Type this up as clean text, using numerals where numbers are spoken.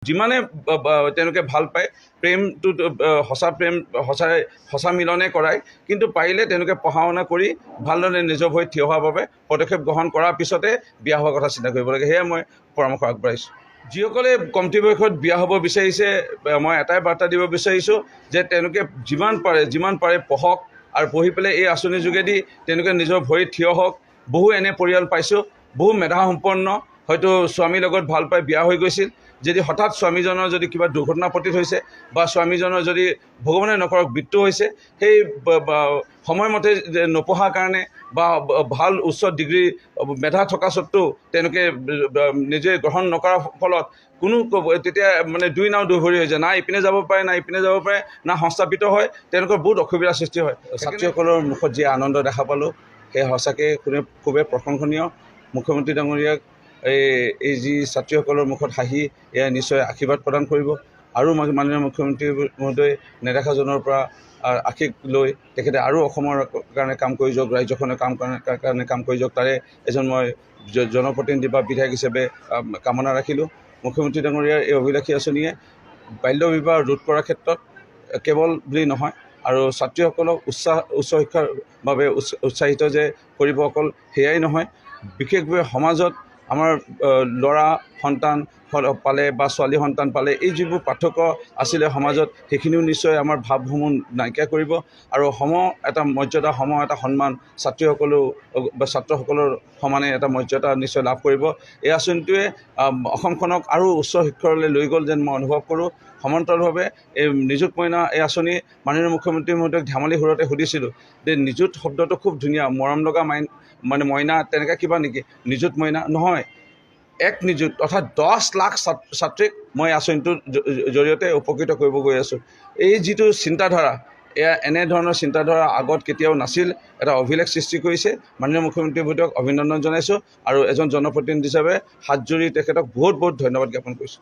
যিমানে তেওঁলোকে ভাল পায় প্ৰেমটো সঁচা প্ৰেম সঁচা মিলনে কৰায় কিন্তু পাৰিলে তেওঁলোকে পঢ়া শুনা কৰি ভালদৰে নিজৰ ভৰিত থিয় হোৱাৰ বাবে পদক্ষেপ গ্ৰহণ কৰাৰ পিছতে বিয়া হোৱাৰ কথা চিন্তা কৰিব লাগে। সেয়ে মই পৰামৰ্শ আগবঢ়াইছোঁ। যিসকলে কমটি বয়সত বিয়া হ'ব বিচাৰিছে মই এটাই বাৰ্তা দিব বিচাৰিছোঁ যে তেওঁলোকে যিমান পাৰে পঢ়ক আৰু পঢ়ি পেলাই এই আঁচনিৰ যোগেদি তেওঁলোকে নিজৰ ভৰিত থিয় হওক। বহু এনে পৰিয়াল পাইছোঁ, বহু মেধাসম্পন্ন, হয়তো স্বামীৰ লগত ভাল পাই বিয়া হৈ গৈছিল, যদি হঠাৎ স্বামীজনৰ যদি কিবা দুৰ্ঘটনাপতিত হৈছে বা স্বামীজনৰ যদি ভগৱানে নকৰক মৃত্যু হৈছে, সেই সময়মতে নপঢ়াৰ কাৰণে বা ভাল উচ্চ ডিগ্ৰী মেধা থকা স্বত্বেও তেওঁলোকে নিজে গ্ৰহণ নকৰাৰ ফলত তেতিয়া মানে দুই নাও দুভৰি হৈ যায়, না ইপিনে যাব পাৰে না ইপিনে যাব পাৰে, না সংস্থাপিত হয়, তেওঁলোকৰ বহুত অসুবিধাৰ সৃষ্টি হয়। ছাত্ৰীসকলৰ মুখত যি আনন্দ দেখা পালোঁ সেয়া সঁচাকৈ খুবেই প্ৰশংসনীয়। মুখ্যমন্ত্ৰী ডাঙৰীয়াক এই যি ছাত্ৰীসকলৰ মুখত হাঁহি এয়া নিশ্চয় আশীৰ্বাদ প্ৰদান কৰিব। আৰু মাননীয় মুখ্যমন্ত্ৰী মহোদয় নেদেখাজনৰ পৰা আশীষ লৈ তেখেতে আৰু অসমৰ কাৰণে কাম কৰি যাওক, ৰাজ্যখনে কাৰণে কাম কৰি যাওক, তাৰে এজন মই জনপ্ৰতিনিধি বা বিধায়ক হিচাপে কামনা ৰাখিলোঁ। মুখ্যমন্ত্ৰী ডাঙৰীয়াৰ এই অভিলাষী আঁচনিয়ে বাল্য বিবাহ ৰোধ কৰাৰ ক্ষেত্ৰত কেৱল বুলি নহয় আৰু ছাত্ৰীসকলক উচ্চ শিক্ষাৰ বাবে উৎসাহিত যে কৰিব অকল সেয়াই নহয়, বিশেষভাৱে সমাজত আমাৰ ল'ৰা সন্তান পালে বা ছোৱালী সন্তান পালে এই যিবোৰ পাৰ্থক্য আছিলে সমাজত সেইখিনিও নিশ্চয় আমাৰ ভাৱসমূহ নাইকিয়া কৰিব আৰু এটা মৰ্যাদা এটা সন্মান ছাত্ৰসকলৰ সমানে এটা মৰ্যাদা নিশ্চয় লাভ কৰিব। এই আঁচনিটোৱে অসমখনক আৰু উচ্চ শিক্ষালৈ লৈ গ'ল যেন মই অনুভৱ কৰোঁ। সমান্তৰালভাৱে এই নিযুত মইনা এই আঁচনি মাননীয় মুখ্যমন্ত্ৰী মহোদয়ক ধেমালি সুৰতে সুধিছিলোঁ যে নিযুত শব্দটো খুব ধুনীয়া, মৰম লগা মইনা তেনেকৈ কিবা নেকি? নিযুত মইনা নহয়, এক নিযুত অৰ্থাৎ 10 লাখ ছাত্ৰীক মই আঁচনিটোৰ জৰিয়তে উপকৃত কৰিব গৈ আছোঁ। এই যিটো চিন্তাধাৰা এয়া এনেধৰণৰ চিন্তাধাৰা আগত কেতিয়াও নাছিল, এটা অভিলেখ সৃষ্টি কৰিছে। মাননীয় মুখ্যমন্ত্ৰী মহোদয়ক অভিনন্দন জনাইছোঁ আৰু এজন জনপ্ৰতিনিধি হিচাপে হাত জোৰি তেখেতক বহুত ধন্যবাদ জ্ঞাপন কৰিছোঁ।